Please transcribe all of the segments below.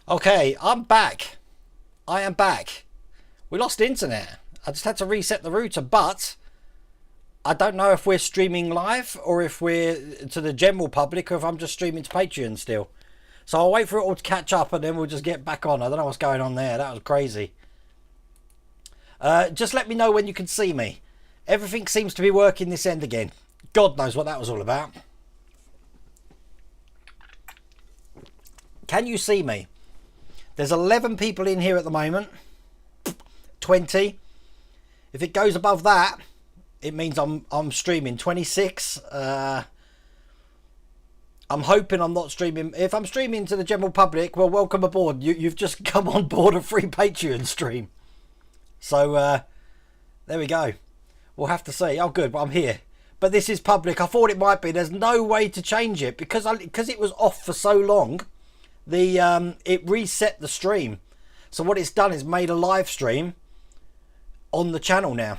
Okay, I'm back. I am back. We lost internet. I just had to reset the router, but I don't know if we're streaming live or if we're to the general public or if I'm just streaming to Patreon still. So I'll wait for it all to catch up and then we'll just get back on. I don't know what's going on there. That was crazy. Just let me know when you can see me. Everything seems to be working this end again. God knows what that was all about. Can you see me? There's 11 people in here at the moment. 20. If it goes above that, it means I'm streaming. 26. I'm hoping I'm not streaming. If I'm streaming to the general public, well, welcome aboard. You've just come on board a free Patreon stream. So there we go. We'll have to see. Oh, good. Well, I'm here. But this is public. I thought it might be. There's no way to change it because it was off for so long. It reset the stream. So what it's done is made a live stream on the channel now.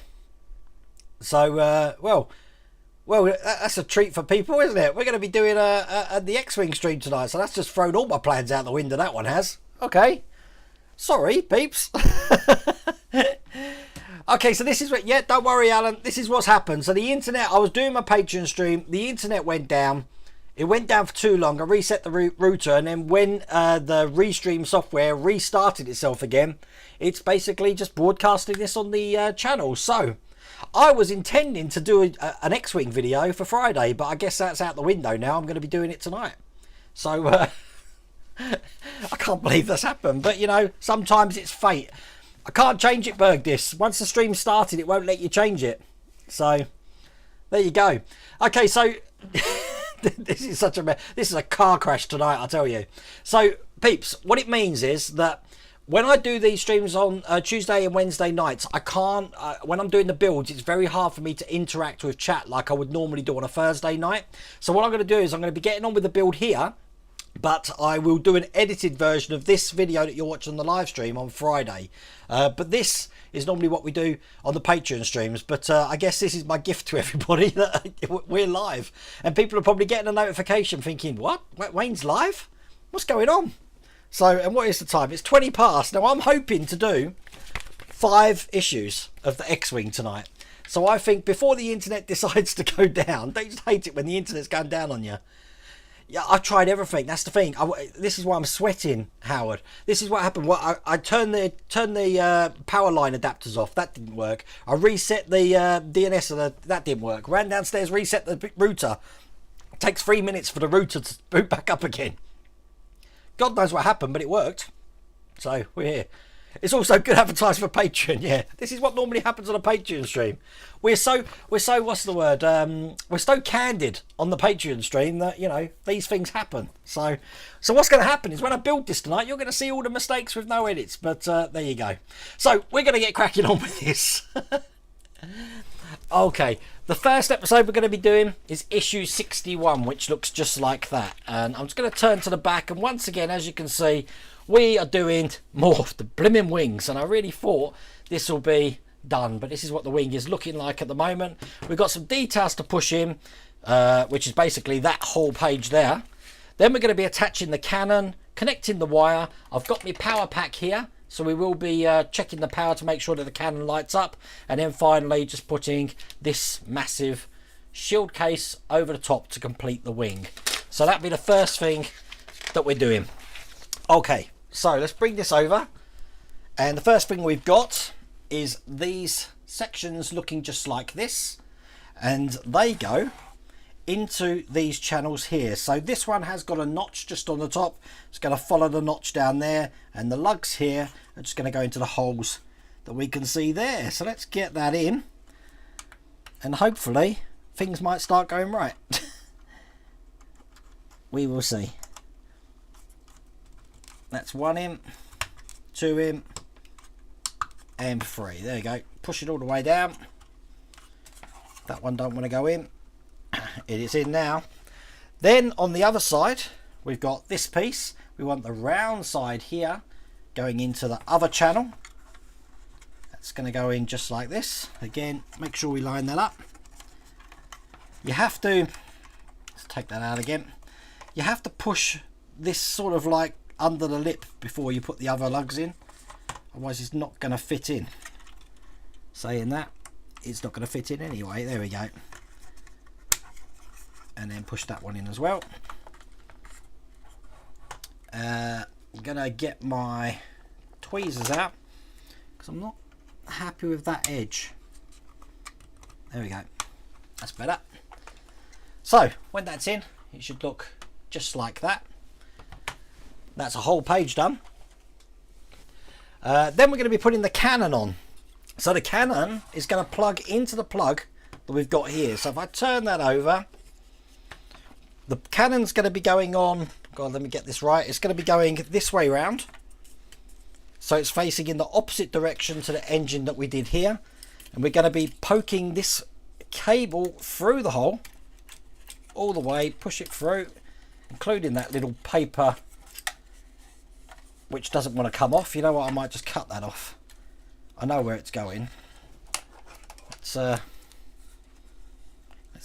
So well, that's a treat for people, isn't it? We're going to be doing the X-wing stream tonight. So that's just thrown all my plans out the window. That one has. Okay. Sorry, peeps. Okay, so this is what. Yeah, don't worry, Alan. This is what's happened. So the internet. I was doing my Patreon stream. The internet went down. It went down for too long. I reset the router, and then when the restream software restarted itself again, it's basically just broadcasting this on the channel. So I was intending to do an X-wing video for Friday, but I guess that's out the window now. I'm going to be doing it tonight. So I can't believe that's happened, but you know, sometimes it's fate. I can't change it, Bergdis. Once the stream started, it won't let you change it. So there you go. Okay, so this is such a mess. This is a car crash tonight, I tell you. So peeps, what it means is that when I do these streams on Tuesday and Wednesday nights, I can't, when I'm doing the builds, it's very hard for me to interact with chat like I would normally do on a Thursday night. So what I'm going to do is I'm going to be getting on with the build here, but I will do an edited version of this video that you're watching on the live stream on Friday. But this is normally what we do on the Patreon streams. But I guess this is my gift to everybody that we're live. And people are probably getting a notification thinking, what? Wayne's live? What's going on? So, and what is the time? It's 20 past. Now, I'm hoping to do 5 issues of the X-wing tonight. So I think before the internet decides to go down, don't just hate it when the internet's going down on you. Yeah, I've tried everything. That's the thing. This is why I'm sweating, Howard. This is what happened. Well, I turned the power line adapters off. That didn't work. I reset the DNS and that didn't work. Ran downstairs, reset the router. It takes 3 minutes for the router to boot back up again. God knows what happened, but it worked. So we're here. It's also good advertising for Patreon. Yeah, this is what normally happens on a Patreon stream. We're so what's the word? We're so candid on the Patreon stream that you know these things happen. So what's going to happen is when I build this tonight, you're going to see all the mistakes with no edits. But there you go. So we're going to get cracking on with this. Okay, the first episode we're going to be doing is issue 61, which looks just like that. And I'm just going to turn to the back, and once again, as you can see, we are doing more of the blimmin' wings, and I really thought this will be done, but this is what the wing is looking like at the moment. We've got some details to push in, which is basically that whole page there. Then we're going to be attaching the cannon, connecting the wire. I've got my power pack here, so we will be checking the power to make sure that the cannon lights up, and then finally just putting this massive shield case over the top to complete the wing. So that'll be the first thing that we're doing. Okay. So let's bring this over, and the first thing we've got is these sections looking just like this, and they go into these channels here. So this one has got a notch just on the top. It's going to follow the notch down there, and the lugs here are just going to go into the holes that we can see there. So let's get that in, and hopefully things might start going right. We will see. That's 1 in, 2 in, and 3. There you go. Push it all the way down. That one don't want to go in. It is in now. Then on the other side, we've got this piece. We want the round side here going into the other channel. That's going to go in just like this. Again, make sure we line that up. You have to, let's take that out again. You have to push this sort of like under the lip before you put the other lugs in, otherwise it's not going to fit in. Saying that, it's not going to fit in anyway. There we go. And then push that one in as well. I'm going to get my tweezers out because I'm not happy with that edge. There we go. That's better. So when that's in, it should look just like that. That's a whole page done. Then we're going to be putting the cannon on. So the cannon is going to plug into the plug that we've got here. So if I turn that over, the cannon's going to be going on, God, let me get this right, it's going to be going this way round. So it's facing in the opposite direction to the engine that we did here. And we're going to be poking this cable through the hole all the way, push it through, including that little paper which doesn't want to come off. You know what, I might just cut that off. I know where it's going. Let's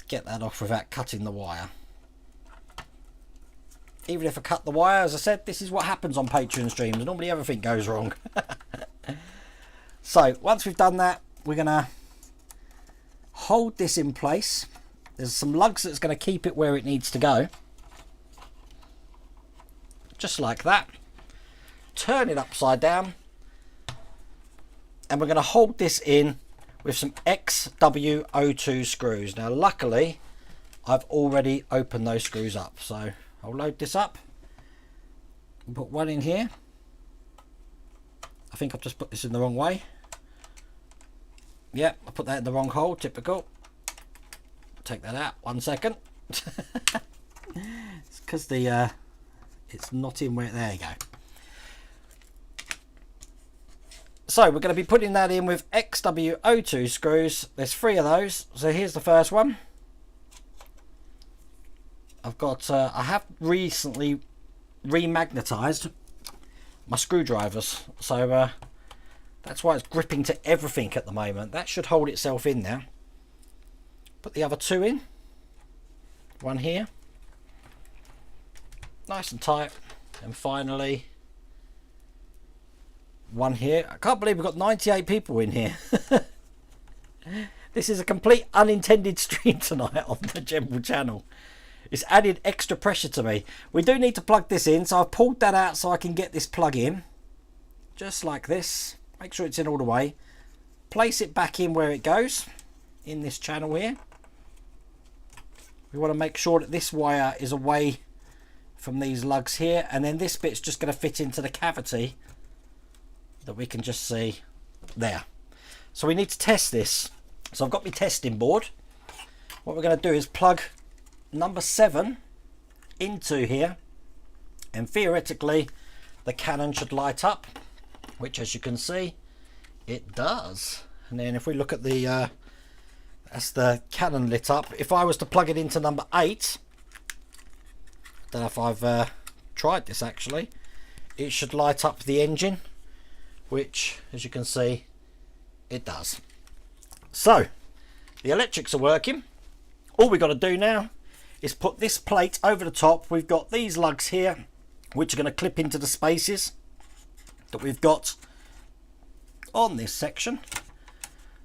get that off without cutting the wire. Even if I cut the wire, as I said, this is what happens on Patreon streams. Normally everything goes wrong. So once we've done that, we're going to hold this in place. There's some lugs that's going to keep it where it needs to go. Just like that. Turn it upside down. And we're going to hold this in with some XWO2 screws. Now luckily, I've already opened those screws up. So I'll load this up and put one in here. I think I've just put this in the wrong way. Yep, I put that in the wrong hole, typical. Take that out, 1 second. It's because the it's not in where, there you go. So we're going to be putting that in with XWO2 screws. There's 3 of those. So here's the first one. I've got, I have recently remagnetized my screwdrivers. So that's why it's gripping to everything at the moment. That should hold itself in now. Put the other 2 in. One here. Nice and tight. And finally, one here. I can't believe we've got 98 people in here. This is a complete unintended stream tonight on the general channel. It's added extra pressure to me. We do need to plug this in, so I've pulled that out so I can get this plug in. Just like this. Make sure it's in all the way. Place it back in where it goes. In this channel here. We want to make sure that this wire is away from these lugs here. And then this bit's just going to fit into the cavity that we can just see there. So we need to test this. So I've got my testing board. What we're going to do is plug number 7 into here, and theoretically the cannon should light up, which as you can see it does. And then if we look at the that's the cannon lit up. If I was to plug it into number 8, I don't know if I've tried this actually, it should light up the engine, which as you can see it does. So the electrics are working. All we got to do now is put this plate over the top. We've got these lugs here which are going to clip into the spaces that we've got on this section.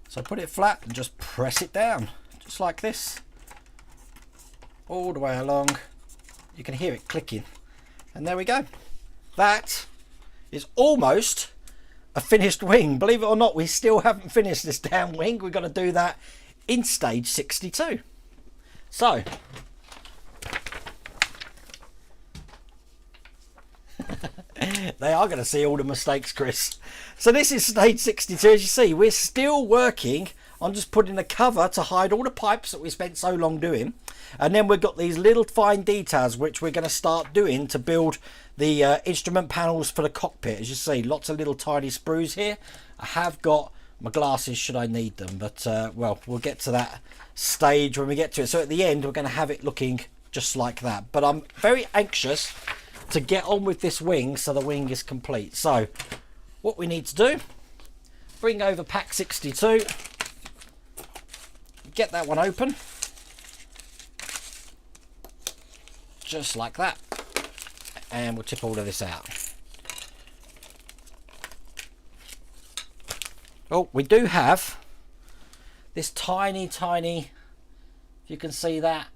So put it flat and just press it down just like this all the way along. You can hear it clicking, and there we go. That is almost a finished wing. Believe it or not, we still haven't finished this damn wing. We've got to do that in stage 62. So they are going to see all the mistakes, Chris. So this is stage 62. As you see, we're still working on just putting a cover to hide all the pipes that we spent so long doing. And then we've got these little fine details which we're going to start doing to build the instrument panels for the cockpit. As you see, lots of little tiny sprues here. I have got my glasses should I need them, but well, we'll get to that stage when we get to it. So at the end we're going to have it looking just like that. But I'm very anxious to get on with this wing so the wing is complete. So what we need to do, bring over pack 62, get that one open just like that, and we'll tip all of this out. Oh, we do have this tiny, if you can see that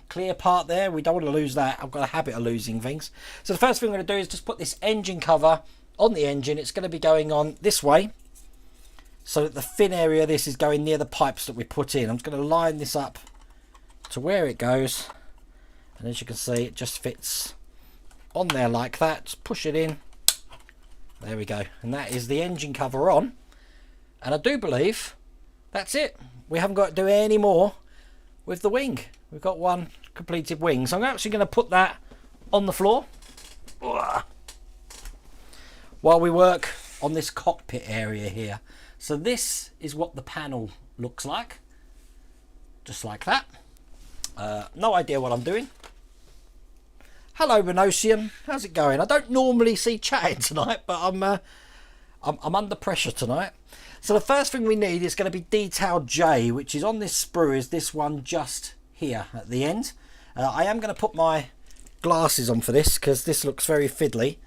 clear part there. We don't want to lose that. I've got a habit of losing things. So the first thing I'm going to do is just put this engine cover on the engine. It's going to be going on this way, so that the thin area of this is going near the pipes that we put in. I'm just going to line this up to where it goes, and as you can see, it just fits on there like that. Just push it in. There we go, and that is the engine cover on. And I do believe that's it. We haven't got to do any more with the wing. We've got one completed wing, so I'm actually going to put that on the floor while we work on this cockpit area here. So this is what the panel looks like, just like that. No idea what I'm doing. Hello Renosium, how's it going? I don't normally see chatting tonight, but I'm under pressure tonight. So the first thing we need is going to be detail J, which is on this sprue, is this one just here at the end. I am going to put my glasses on for this because this looks very fiddly.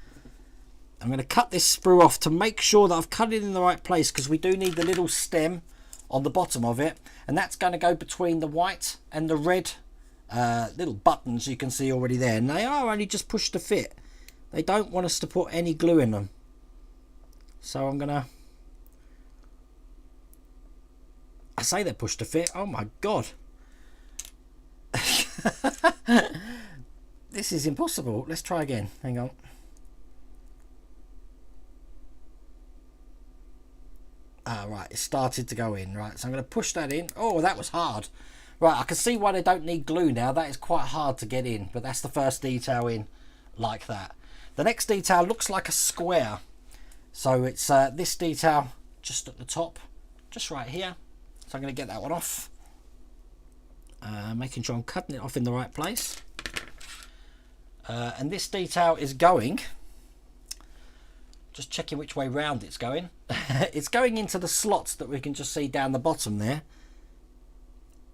I'm going to cut this sprue off to make sure that I've cut it in the right place, because we do need the little stem on the bottom of it, and that's going to go between the white and the red little buttons you can see already there, and they are only just pushed to fit. They don't want us to put any glue in them, so I'm gonna, I say they're pushed to fit. Oh my god. This is impossible. Let's try again. Hang on. Right, it started to go in. Right, so I'm going to push that in. Oh, that was hard. Right, I can see why they don't need glue now. That is quite hard to get in, but that's the first detail in like that. The next detail looks like a square. So it's this detail just at the top, just right here. So I'm going to get that one off. Making sure I'm cutting it off in the right place. And this detail is going, just checking which way round it's going. It's going into the slots that we can just see down the bottom there.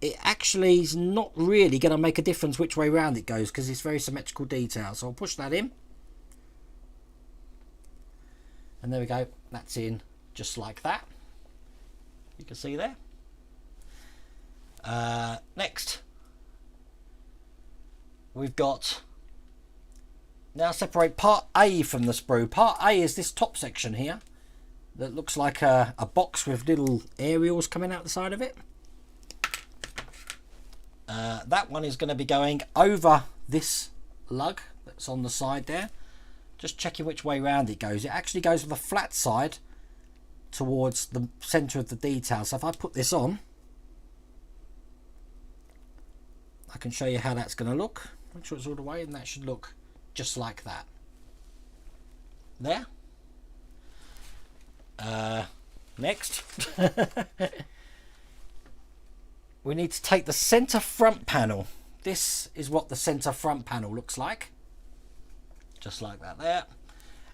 It actually is not really going to make a difference which way round it goes, because it's very symmetrical detail. So I'll push that in. And there we go. That's in just like that. You can see there. Next, we've got, now separate part A from the sprue. Part A is this top section here that looks like a box with little aerials coming out the side of it. That one is going to be going over this lug that's on the side there. Just checking which way round it goes. It actually goes with the flat side towards the centre of the detail. So if I put this on, I can show you how that's going to look. Make sure it's all the way, and that should look just like that. There. Next. We need to take the centre front panel. This is what the centre front panel looks like. Just like that there.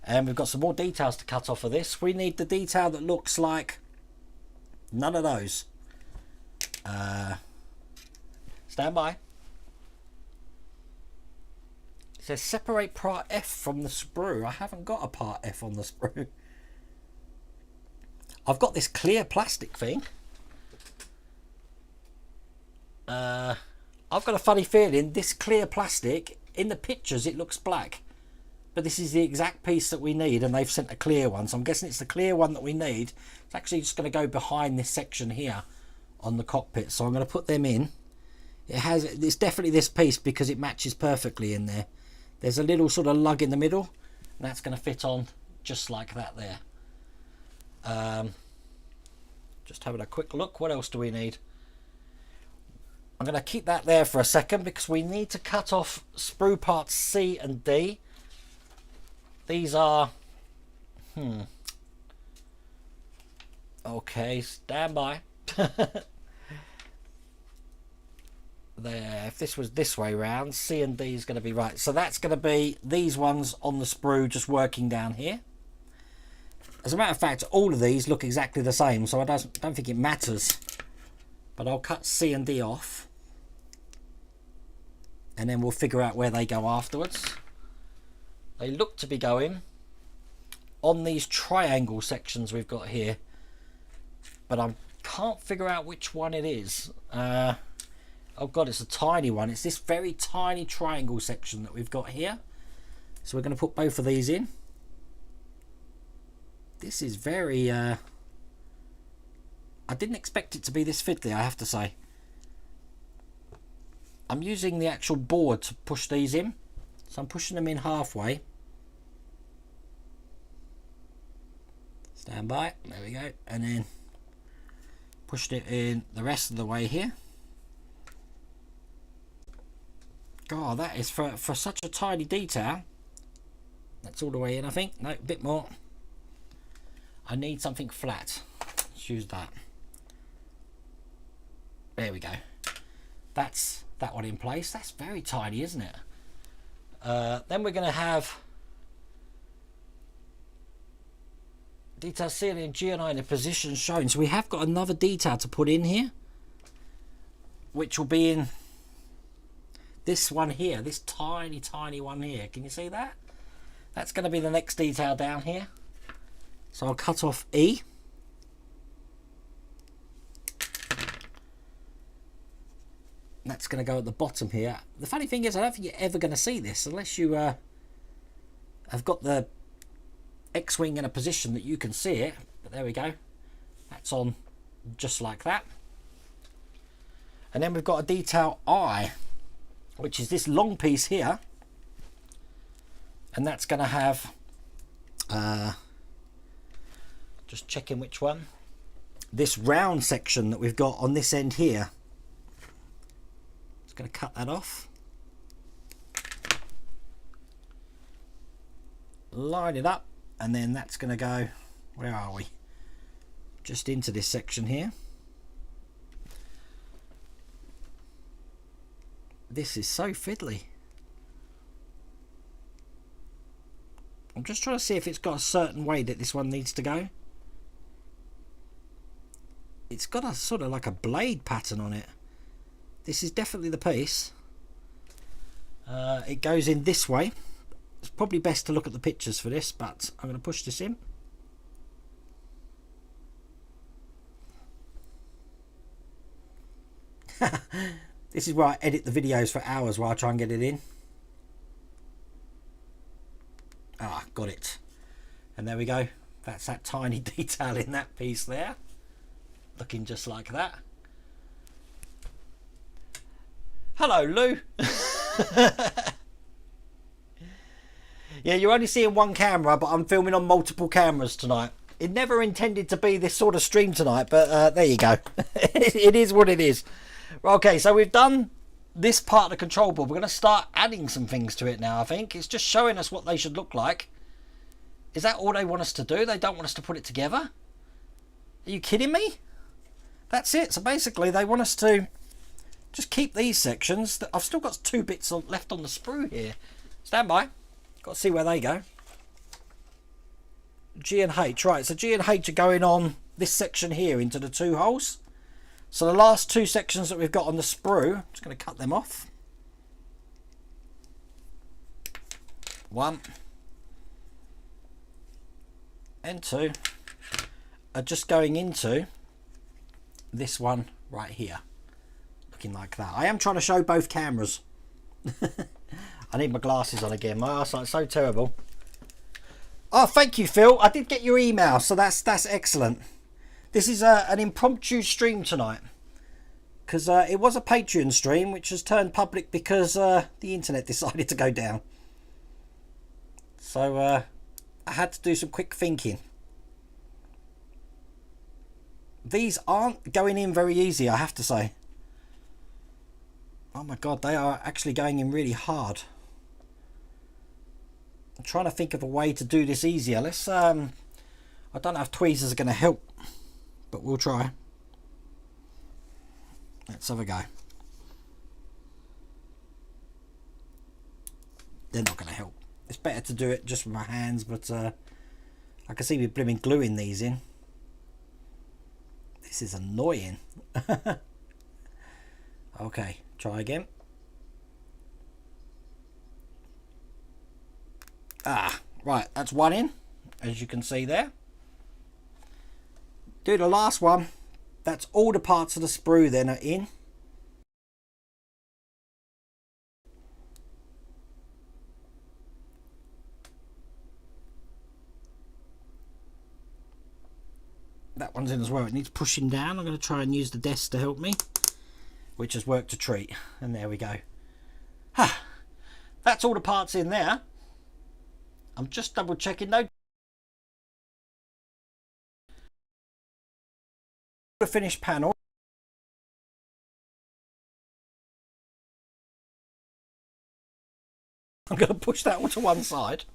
And we've got some more details to cut off of this. We need the detail that looks like none of those. Stand by. It says separate part F from the sprue. I haven't got a part F on the sprue. I've got this clear plastic thing. I've got a funny feeling this clear plastic, in the pictures it looks black, but this is the exact piece that we need, and they've sent a clear one, so I'm guessing it's the clear one that we need. It's actually just going to go behind this section here on the cockpit, so I'm going to put them in. It's definitely this piece because it matches perfectly in there. There's a little sort of lug in the middle, and that's going to fit on just like that there. Just having a quick look. What else do we need? I'm going to keep that there for a second because we need to cut off sprue parts C and D. These are... Okay, stand by. There, if this was this way round, C and D is going to be right. So that's going to be these ones on the sprue just working down here. As a matter of fact, all of these look exactly the same, so I don't think it matters. But I'll cut C and D off, and then we'll figure out where they go afterwards. They look to be going on these triangle sections we've got here, but I can't figure out which one it is. Oh god, it's a tiny one. It's this very tiny triangle section that we've got here. So we're going to put both of these in. This is very I didn't expect it to be this fiddly, I have to say. I'm using the actual board to push these in, so I'm pushing them in halfway. Stand by, there we go, and then pushed it in the rest of the way here. God, that is for such a tiny detail. That's all the way in, I think. No, a bit more. I need something flat. Let's use that. There we go. That's that one in place. That's very tiny, isn't it? Then we're going to have detail ceiling G and I in the position shown. So we have got another detail to put in here, which will be in this one here, this tiny one here. Can you see that? That's going to be the next detail down here. So I'll cut off E. That's going to go at the bottom here. The funny thing is, I don't think you're ever going to see this unless you have got the X-wing in a position that you can see it. But there we go. That's on just like that. And then we've got a detail I, which is this long piece here. And that's going to have, just checking which one, this round section that we've got on this end here. Going to cut that off, line it up, and then that's going to go, where are we, just into this section here. This is so fiddly. I'm just trying to see if it's got a certain way that this one needs to go. It's got a sort of like a blade pattern on it. This is definitely the piece. It goes in this way. It's probably best to look at the pictures for this, but I'm going to push this in. This is where I edit the videos for hours while I try and get it in. Ah, got it. And there we go. That's that tiny detail in that piece there. Looking just like that. Hello, Lou. Yeah, you're only seeing one camera, but I'm filming on multiple cameras tonight. It never intended to be this sort of stream tonight, but there you go. It is what it is. Okay, so we've done this part of the control board. We're going to start adding some things to it now, I think. It's just showing us what they should look like. Is that all they want us to do? They don't want us to put it together? Are you kidding me? That's it. So basically, they want us to just keep these sections. I've still got 2 bits left on the sprue here. Stand by. Got to see where they go. G and H. Right, so G and H are going on this section here into the 2 holes. So the last 2 sections that we've got on the sprue, I'm just going to cut them off. 1 and 2 are just going into this one right here. Like that. I am trying to show both cameras. I need my glasses on again. My eyesight's so terrible. Oh, thank you, Phil. I did get your email, so that's excellent. This is an impromptu stream tonight because it was a Patreon stream which has turned public because the internet decided to go down. So I had to do some quick thinking. These aren't going in very easy, I have to say. Oh my god, they are actually going in really hard. I'm trying to think of a way to do this easier. Let's I don't know if tweezers are going to help, but we'll try. Let's have a go. They're not going to help. It's better to do it just with my hands, but I can see me blooming gluing these in. This is annoying. Okay. Try again. Right, that's one in, as you can see there. Do the last one. That's all the parts of the sprue then are in. That one's in as well. It needs pushing down. I'm going to try and use the desk to help me, which has worked a treat. And there we go. That's all the parts in there. I'm just double checking though. The finished panel. I'm going to push that one to one side.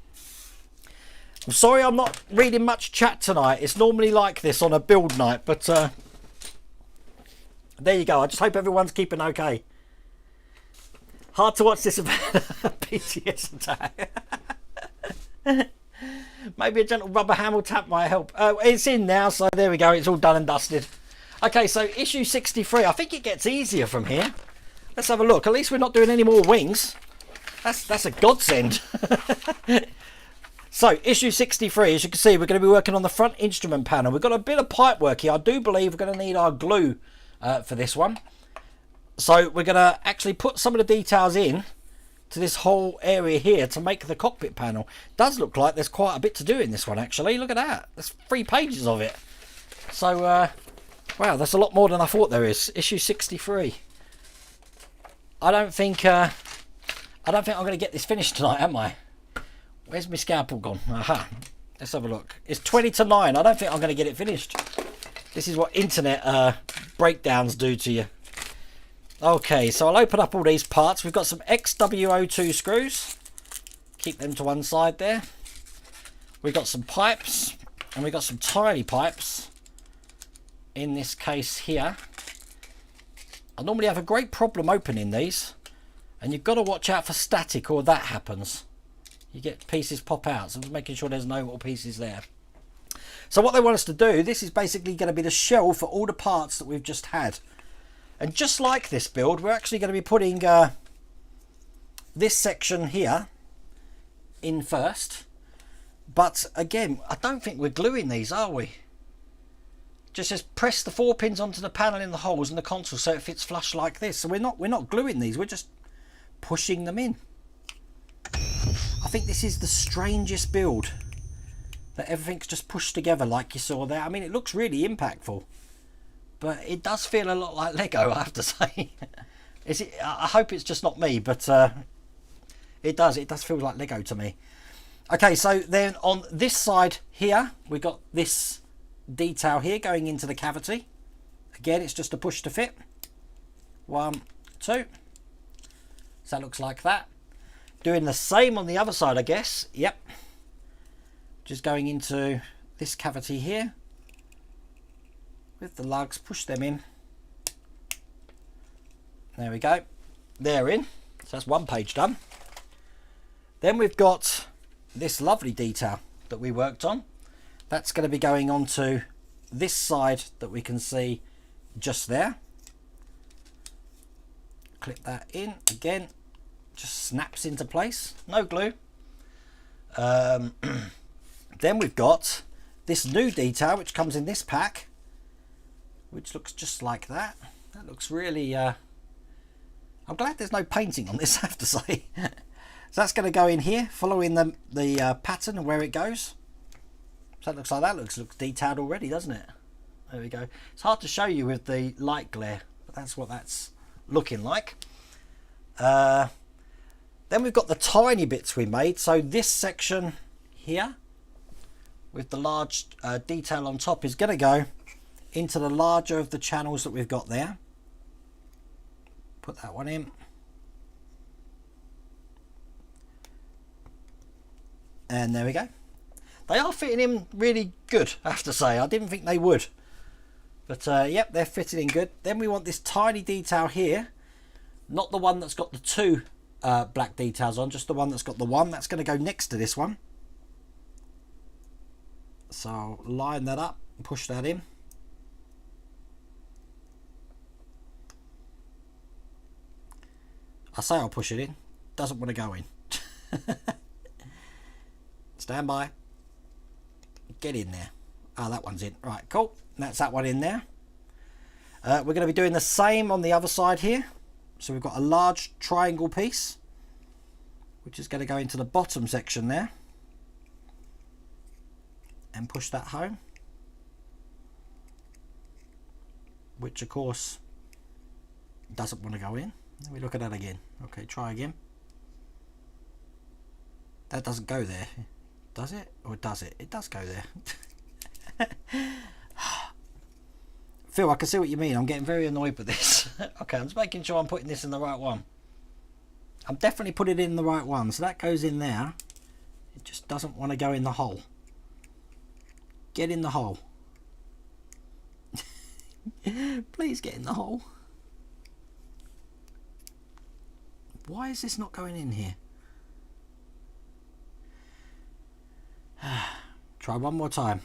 I'm sorry I'm not reading much chat tonight. It's normally like this on a build night, but there you go. I just hope everyone's keeping okay. Hard to watch this about a PTS attack. Maybe a gentle rubber hammer tap might help. It's in now, so there we go. It's all done and dusted. Okay, so issue 63. I think it gets easier from here. Let's have a look. At least we're not doing any more wings. That's a godsend. So, issue 63, as you can see, we're going to be working on the front instrument panel. We've got a bit of pipe work here. I do believe we're going to need our glue for this one. So, we're going to actually put some of the details in to this whole area here to make the cockpit panel. It does look like there's quite a bit to do in this one, actually. Look at that. There's 3 pages of it. So, wow, that's a lot more than I thought there is. Issue 63. I don't think I'm going to get this finished tonight, am I? Where's my scalpel gone? Aha. Let's have a look. It's 20 to 9. I don't think I'm going to get it finished. This is what internet breakdowns do to you. Okay, so I'll open up all these parts. We've got some XWO2 screws. Keep them to one side there. We've got some pipes. And we've got some tiny pipes. In this case here. I normally have a great problem opening these. And you've got to watch out for static or that happens. You get pieces pop out, so I'm just making sure there's no little pieces there. So what they want us to do, this is basically going to be the shell for all the parts that we've just had. And just like this build, we're actually going to be putting this section here in first. But again, I don't think we're gluing these, are we? Just press the 4 pins onto the panel in the holes in the console so it fits flush like this. So we're not gluing these, we're just pushing them in. I think this is the strangest build, that everything's just pushed together like you saw there. I mean, it looks really impactful, but it does feel a lot like Lego, I have to say. Is it? I hope it's just not me, but it does feel like Lego to me. Okay, so then on this side here, we've got this detail here going into the cavity. Again, it's just a push to fit. 1, 2. So that looks like that. Doing the same on the other side, I guess. Yep. Just going into this cavity here. With the lugs, push them in. There we go. They're in. So that's one page done. Then we've got this lovely detail that we worked on. That's going to be going on to this side that we can see just there. Clip that in again. Just snaps into place, no glue. Then we've got this new detail which comes in this pack, which looks just like that. That looks really I'm glad there's no painting on this, I have to say. So that's going to go in here following the pattern and where it goes. So that looks like that. Looks detailed already, doesn't it? There we go. It's hard to show you with the light glare, but that's what that's looking like. Then we've got the tiny bits we made. So this section here with the large detail on top is going to go into the larger of the channels that we've got there. Put that one in. And there we go. They are fitting in really good, I have to say. I didn't think they would. But yep, they're fitting in good. Then we want this tiny detail here. Not the one that's got the 2 black details on, just the one that's got the 1. That's going to go next to this one. So I'll line that up and push that in. I say I'll push it in, doesn't want to go in. Stand by. Get in there. Ah, that one's in. Right, cool. That's that one in there. We're going to be doing the same on the other side here. So we've got a large triangle piece, which is going to go into the bottom section there. And push that home. Which, of course, doesn't want to go in. Let me look at that again. Okay, try again. That doesn't go there. Does it? Or does it? It does go there. Phil, I can see what you mean. I'm getting very annoyed with this. Okay, I'm just making sure I'm putting this in the right one. I'm definitely putting it in the right one. So that goes in there. It just doesn't want to go in the hole. Get in the hole. Please get in the hole. Why is this not going in here? Try one more time.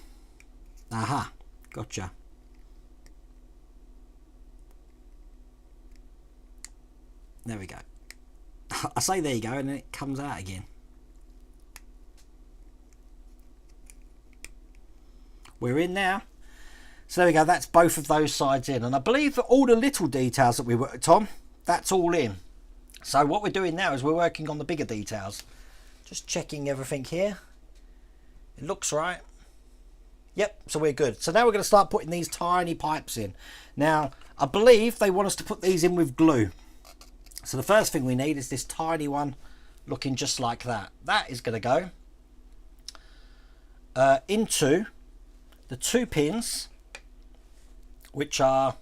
Aha, gotcha. There we go. I say there you go, and then it comes out again. We're in now. So there we go, that's both of those sides in. And I believe that all the little details that we worked on, that's all in. So what we're doing now is we're working on the bigger details. Just checking everything here. It looks right. Yep, so we're good. So now we're going to start putting these tiny pipes in. Now, I believe they want us to put these in with glue. So the first thing we need is this tiny one looking just like that. That is going to go into the 2 pins, which are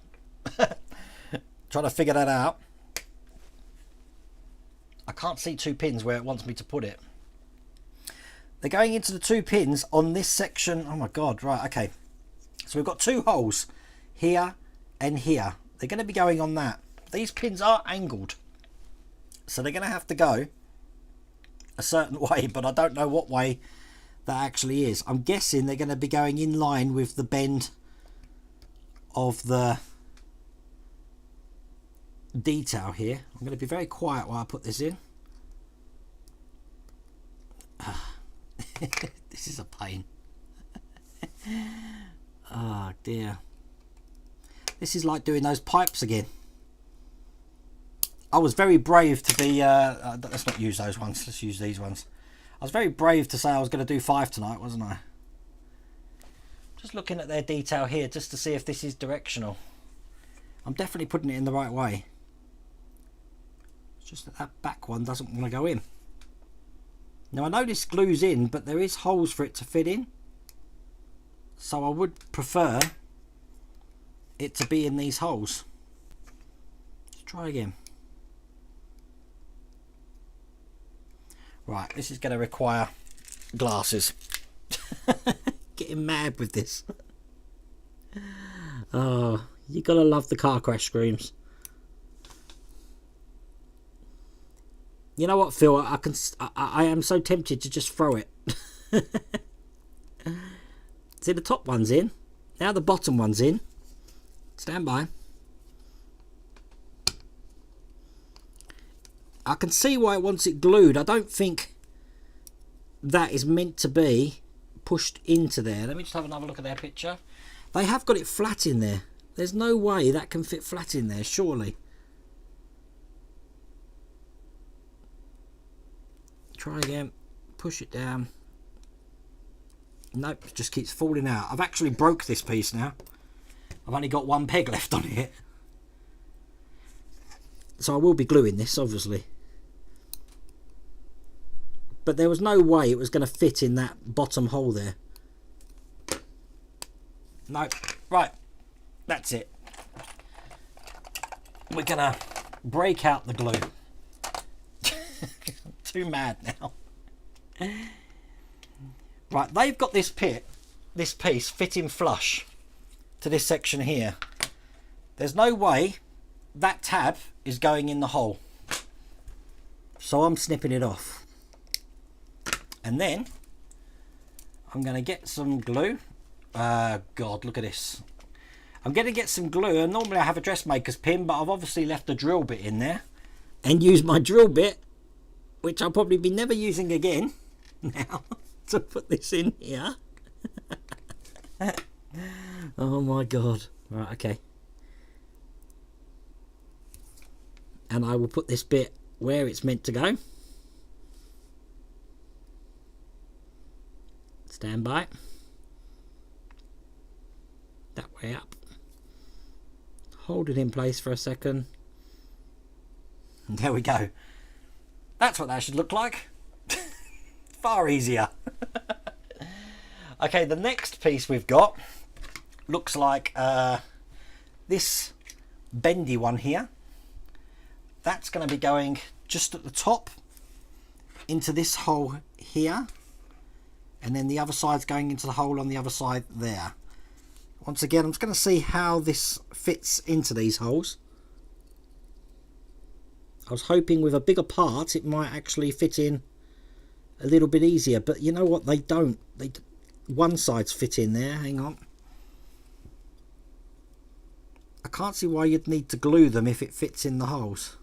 trying to figure that out. I can't see 2 pins where it wants me to put it. They're going into the 2 pins on this section. Oh my god, right, okay. So we've got 2 holes here and here. They're going to be going on that. These pins are angled, so they're going to have to go a certain way, but I don't know what way that actually is. I'm guessing they're going to be going in line with the bend of the detail here. I'm going to be very quiet while I put this in. This is a pain. Oh dear. This is like doing those pipes again. I was very brave to be let's not use those ones, let's use these ones. I was very brave to say I was going to do 5 tonight, wasn't I? Just looking at their detail here just to see if this is directional. I'm definitely putting it in the right way. It's just that that back one doesn't want to go in. Now I know this glue's in, but there is holes for it to fit in. So I would prefer it to be in these holes. Let's try again. Right, this is going to require glasses. Getting mad with this. Oh, you gotta love the car crash screams. You know what, Phil? I am so tempted to just throw it. See, the top one's in. Now the bottom one's in. Stand by. I can see why it wants it glued. I don't think that is meant to be pushed into there. Let me just have another look at their picture. They have got it flat in there. There's no way that can fit flat in there, surely. Try again. Push it down. Nope, it just keeps falling out. I've actually broke this piece now. I've only got 1 peg left on it. So I will be gluing this, obviously. But there was no way it was going to fit in that bottom hole there. No. Right. That's it. We're going to break out the glue. I'm too mad now. Right, they've got this piece fitting flush to this section here. There's no way that tab is going in the hole. So I'm snipping it off. And then I'm going to get some glue. God, look at this. I'm going to get some glue, and normally I have a dressmaker's pin, but I've obviously left the drill bit in there and use my drill bit, which I'll probably be never using again now. to put this in here. Oh my god. Right, okay. And I will put this bit where it's meant to go. Stand by. That way up. Hold it in place for a second. And there we go. That's what that should look like. Far easier. Okay, the next piece we've got looks like this bendy one here. That's going to be going just at the top into this hole here, and then the other side's going into the hole on the other side there. Once again, I'm just going to see how this fits into these holes. I was hoping with a bigger part it might actually fit in a little bit easier, but you know what, they don't. One side's fit in there. Hang on. I can't see why you'd need to glue them if it fits in the holes.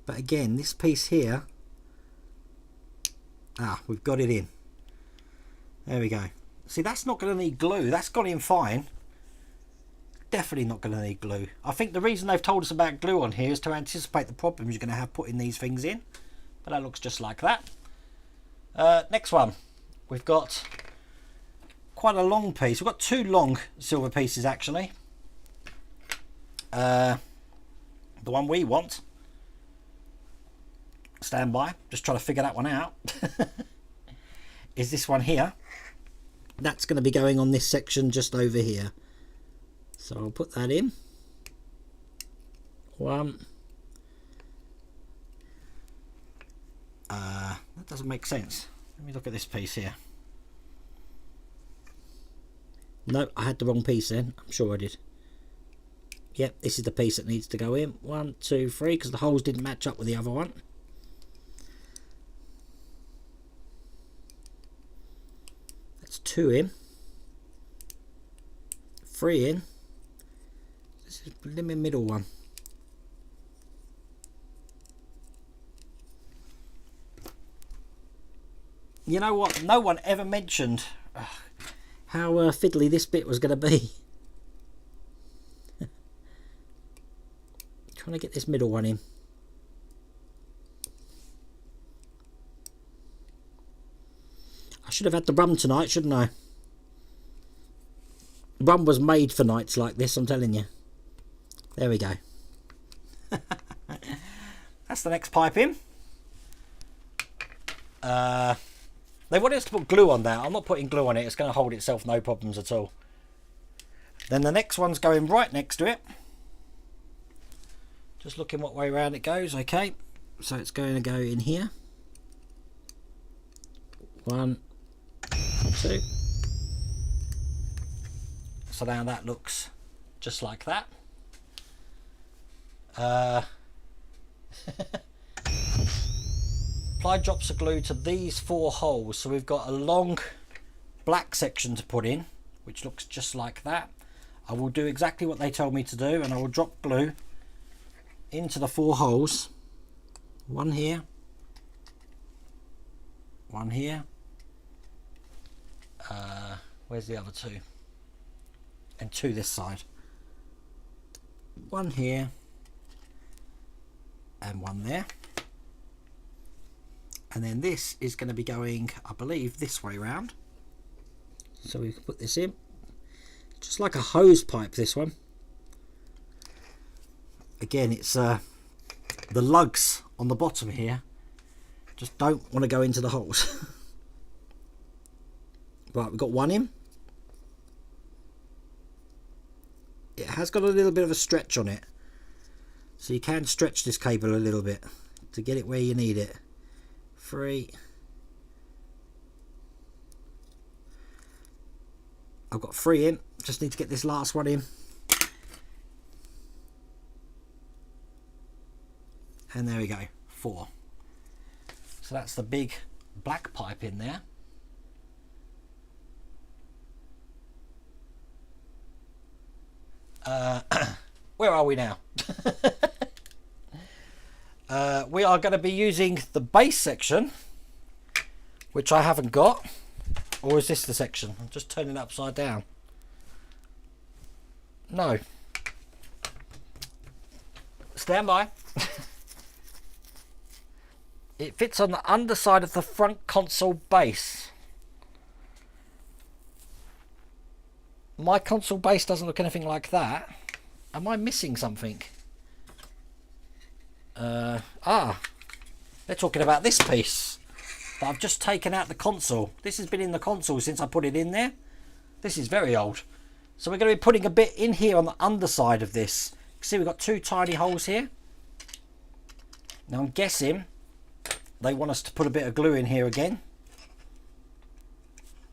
But again, this piece here, we've got it in. There we go. See, that's not going to need glue. That's gone in fine. Definitely not going to need glue. I think the reason they've told us about glue on here is to anticipate the problems you're going to have putting these things in. But that looks just like that. Next one. We've got quite a long piece. We've got two long silver pieces actually. The one we want. Stand by. Just trying to figure that one out. Is this one here. That's going to be going on this section just over here. So I'll put that in. One. That doesn't make sense. Let me look at this piece here. No, I had the wrong piece then. I'm sure I did. Yep, this is the piece that needs to go in. 1, 2, 3, because the holes didn't match up with the other one. That's 2 in. 3 in. This is the middle one. You know what? No one ever mentioned how fiddly this bit was going to be. Trying to get this middle one in. I should have had the rum tonight, shouldn't I? Rum was made for nights like this, I'm telling you. There we go. That's the next pipe in. They wanted us to put glue on that. I'm not putting glue on it. It's going to hold itself, no problems at all. Then the next one's going right next to it. Just looking what way around it goes. Okay, so it's going to go in here. 1, 2. So now that looks just like that. Apply drops of glue to these 4 holes. So we've got a long black section to put in, which looks just like that. I will do exactly what they told me to do, and I will drop glue into the 4 holes. 1 here, 1 here. Where's the other 2? And 2 this side. 1 here and 1 there. And then this is going to be going, I believe, this way round. So we can put this in. Just like a hose pipe, this one. Again, it's the lugs on the bottom here just don't want to go into the holes. Right, we've got 1 in. It has got a little bit of a stretch on it. So you can stretch this cable a little bit to get it where you need it. 3. I've got 3 in. Just need to get this last one in. And there we go. 4. So that's the big black pipe in there. Where are we now? We are going to be using the base section which I haven't got. Or is this the section? I'm just turning it upside down. No. Stand by. It fits on the underside of the front console base. My console base doesn't look anything like that. Am I missing something? They're talking about this piece that I've just taken out the console. This has been in the console since I put it in there. This is very old. So we're going to be putting a bit in here on the underside of this. See, we've got two tiny holes here. Now I'm guessing they want us to put a bit of glue in here again.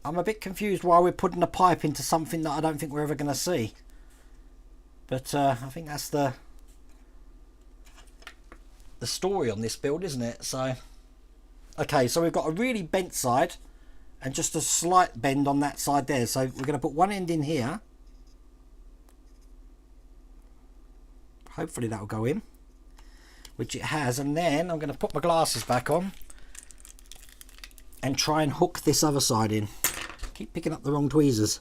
I'm a bit confused why we're putting a pipe into something that I don't think we're ever going to see. But I think that's the story on this build, isn't it? So, okay, so we've got a really bent side and just a slight bend on that side there. So we're going to put one end in here. Hopefully that'll go in, which it has. And then I'm going to put my glasses back on and try and hook this other side in. Keep picking up the wrong tweezers.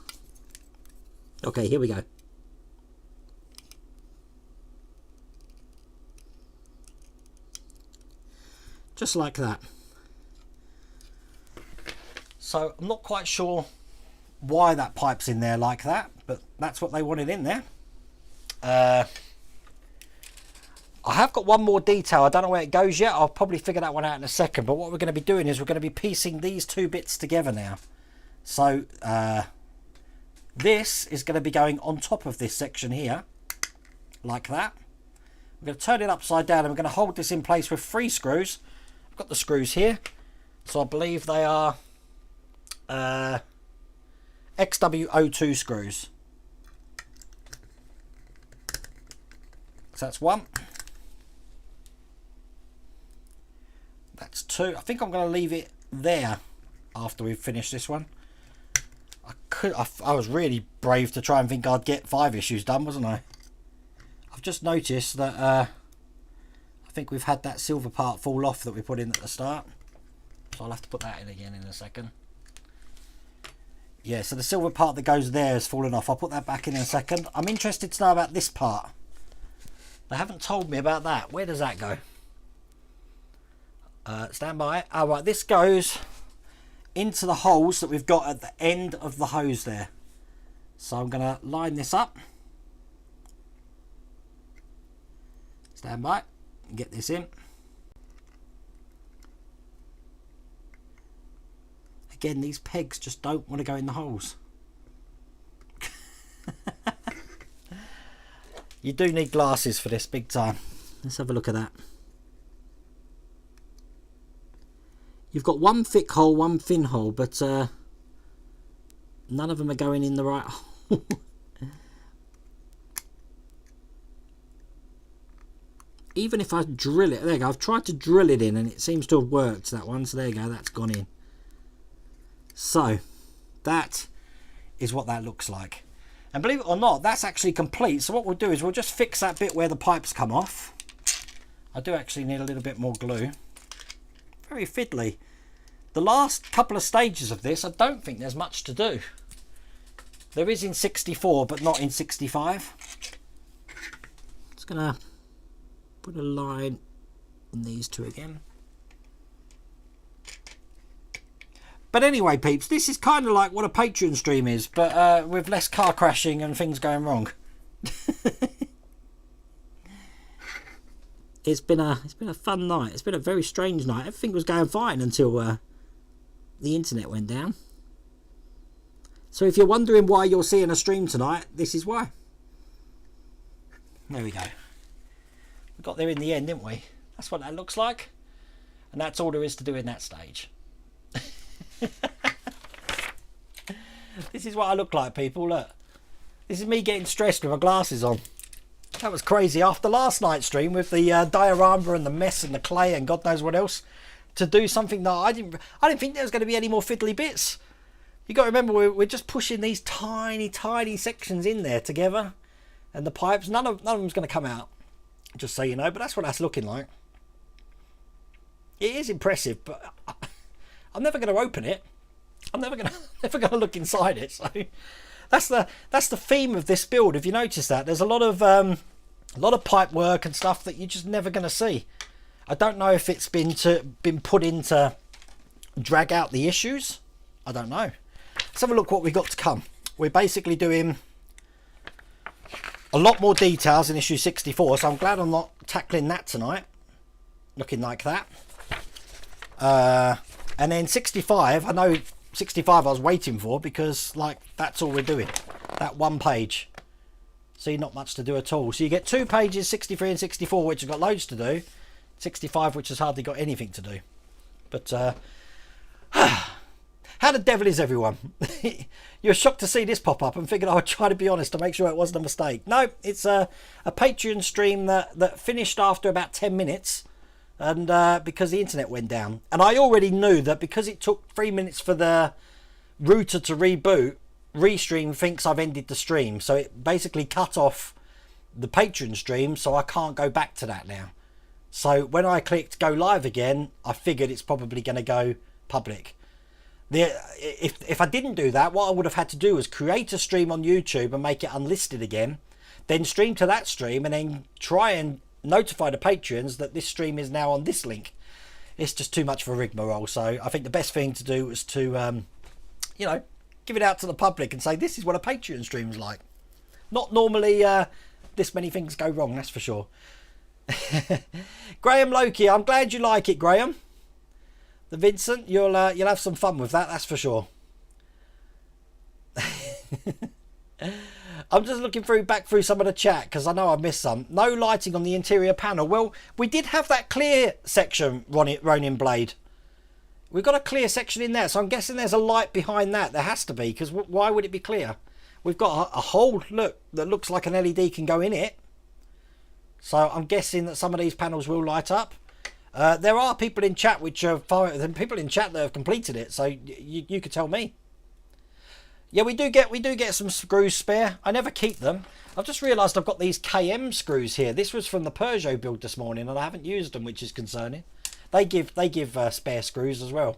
Okay, here we go. Just like that. So I'm not quite sure why that pipe's in there like that, but that's what they wanted in there. I have got one more detail. I don't know where it goes yet. I'll probably figure that one out in a second. But what we're going to be doing is we're going to be piecing these two bits together now. So this is going to be going on top of this section here, like that. We're going to turn it upside down and we're going to hold this in place with 3 screws. I've got the screws here. So I believe they are XW02 screws. So that's 1. That's 2. I think I'm going to leave it there after we've finished this one. I was really brave to try and think I'd get 5 issues done, wasn't I? I've just noticed that I think we've had that silver part fall off that we put in at the start. So I'll have to put that in again in a second. Yeah, so the silver part that goes there has fallen off. I'll put that back in a second. I'm interested to know about this part. They haven't told me about that. Where does that go? Stand by. Oh, right, this goes into the holes that we've got at the end of the hose there. So I'm going to line this up. Stand by. Get this in. Again, these pegs just don't want to go in the holes. You do need glasses for this, big time. Let's have a look at that. You've got one thick hole, one thin hole, but none of them are going in the right hole. Even if I drill it, there you go, I've tried to drill it in and it seems to have worked, that one. So there you go, that's gone in. So that is what that looks like. And believe it or not, that's actually complete. So what we'll do is we'll just fix that bit where the pipes come off. I do actually need a little bit more glue. Very fiddly. The last couple of stages of this, I don't think there's much to do. There is in 64, but not in 65. Just gonna put a line in these two again. But anyway, peeps, this is kind of like what a Patreon stream is, but with less car crashing and things going wrong. It's been a fun night. It's been a very strange night. Everything was going fine until the internet went down. So if you're wondering why you're seeing a stream tonight, this is why. There we go. We got there in the end, didn't we? That's what that looks like. And that's all there is to do in that stage. This is what I look like, people. Look. This is me getting stressed with my glasses on. That was crazy. After last night's stream with the diorama and the mess and the clay and God knows what else, to do something that I didn't think there was going to be any more fiddly bits. You got to remember, we're just pushing these tiny sections in there together, and the pipes, none of them's going to come out, just so you know. But that's what that's looking like. It is impressive, but I'm never going to open it. I'm never going to look inside it. So that's the theme of this build. If you notice that, there's a lot of pipe work and stuff that you're just never going to see. I don't know if it's been put in to drag out the issues. I don't know. Let's have a look what we've got to come. We're basically doing a lot more details in issue 64, so I'm glad I'm not tackling that tonight. Looking like that. And then 65, I know 65 I was waiting for, because like that's all we're doing. That one page. See, not much to do at all. So you get 2 pages, 63 and 64, which have got loads to do. 65, which has hardly got anything to do. But how the devil is everyone? You're shocked to see this pop up and figured I would try to be honest to make sure it wasn't a mistake. No, it's a Patreon stream that finished after about 10 minutes, and because the internet went down. And I already knew that because it took 3 minutes for the router to reboot, Restream thinks I've ended the stream. So it basically cut off the Patreon stream, so I can't go back to that now. So when I clicked go live again, I figured it's probably going to go public. If I didn't do that, what I would have had to do was create a stream on YouTube and make it unlisted again, then stream to that stream, and then try and notify the patrons that this stream is now on this link. It's just too much for a rigmarole. So I think the best thing to do was to you know, give it out to the public and say this is what a Patreon stream's like. Not normally this many things go wrong, that's for sure. Graham Loki, I'm glad you like it, Graham. The Vincent, you'll have some fun with that, that's for sure. I'm just looking back through some of the chat because I know I missed some. No lighting on the interior panel. Well, we did have that clear section, Ronin Blade. We've got a clear section in there, so I'm guessing there's a light behind that. There has to be, because why would it be clear? We've got a hole, look, that looks like an LED can go in it. So I'm guessing that some of these panels will light up. There are people in chat people in chat that have completed it, so you could tell me. Yeah, we do get some screws spare. I never keep them. I've just realised I've got these KM screws here. This was from the Peugeot build this morning, and I haven't used them, which is concerning. They give spare screws as well.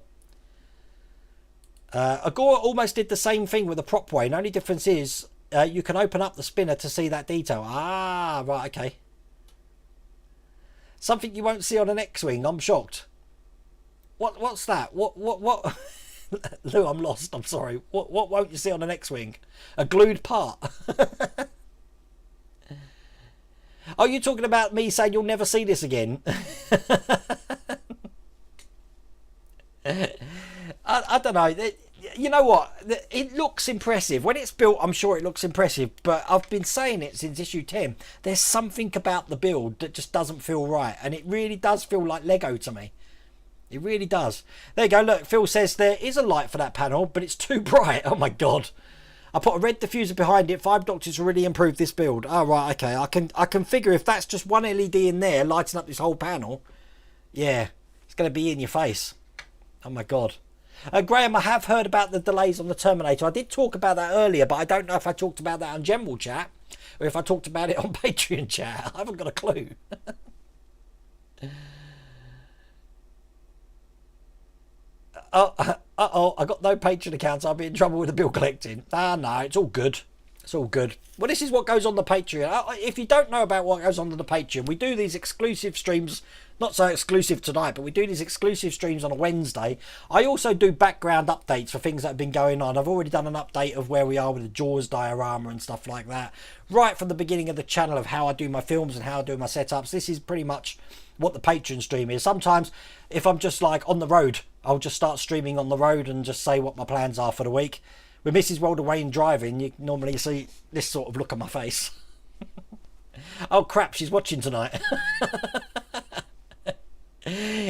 Agora almost did the same thing with the prop way. The only difference is you can open up the spinner to see that detail. Ah, right, okay. Something you won't see on an X-wing. I'm shocked. What's that? What? Lou, I'm lost. I'm sorry. What won't you see on an X-wing? A glued part. Are you talking about me saying you'll never see this again? I don't know. You know what? It looks impressive. When it's built, I'm sure it looks impressive. But I've been saying it since issue 10. There's something about the build that just doesn't feel right. And it really does feel like Lego to me. It really does. There you go. Look, Phil says there is a light for that panel, but it's too bright. Oh, my God. I put a red diffuser behind it. 5 Doctors really improved this build. Oh, right. Okay. I can figure if that's just one LED in there lighting up this whole panel. Yeah. It's going to be in your face. Oh, my God. Graham, I have heard about the delays on the Terminator. I did talk about that earlier, but I don't know if I talked about that on general chat or if I talked about it on Patreon chat. I haven't got a clue. Uh-oh, I got no Patreon accounts. I'll be in trouble with the bill collecting. Ah, no, it's all good. It's all good. Well, this is what goes on the Patreon. If you don't know about what goes on the Patreon, we do these exclusive streams. Not so exclusive tonight, but we do these exclusive streams on a Wednesday. I also do background updates for things that have been going on. I've already done an update of where we are with the Jaws diorama and stuff like that. Right from the beginning of the channel of how I do my films and how I do my setups. This is pretty much what the Patreon stream is. Sometimes, if I'm just like on the road, I'll just start streaming on the road and just say what my plans are for the week. With Mrs. World away and driving, you normally see this sort of look on my face. Oh crap, she's watching tonight.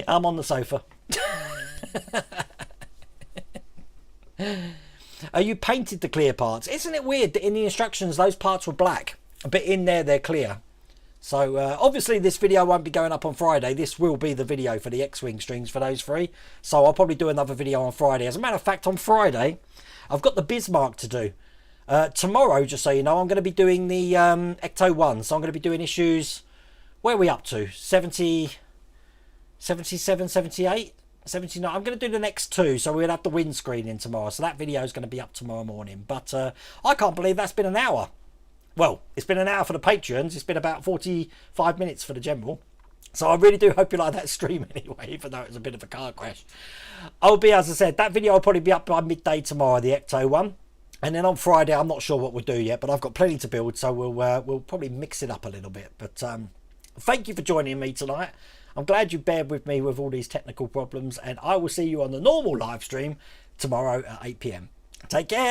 I'm on the sofa. You painted the clear parts. Isn't it weird that in the instructions those parts were black, but in there they're clear? So obviously this video won't be going up on Friday. This will be the video for the X-Wing strings for those three. So I'll probably do another video on Friday. As a matter of fact, on Friday, I've got the Bismarck to do. Tomorrow, just so you know, I'm going to be doing the Ecto 1. So I'm going to be doing issues... Where are we up to? 77, 78? 79. I'm going to do the next two, so we'll have the windscreen in tomorrow. So that video is going to be up tomorrow morning. But I can't believe that's been an hour. Well, it's been an hour for the Patreons. It's been about 45 minutes for the general. So I really do hope you like that stream anyway, even though it was a bit of a car crash. I'll be, as I said, that video will probably be up by midday tomorrow, the Ecto one. And then on Friday, I'm not sure what we'll do yet, but I've got plenty to build, so we'll probably mix it up a little bit. But thank you for joining me tonight. I'm glad you bared with me with all these technical problems, and I will see you on the normal live stream tomorrow at 8 PM. Take care.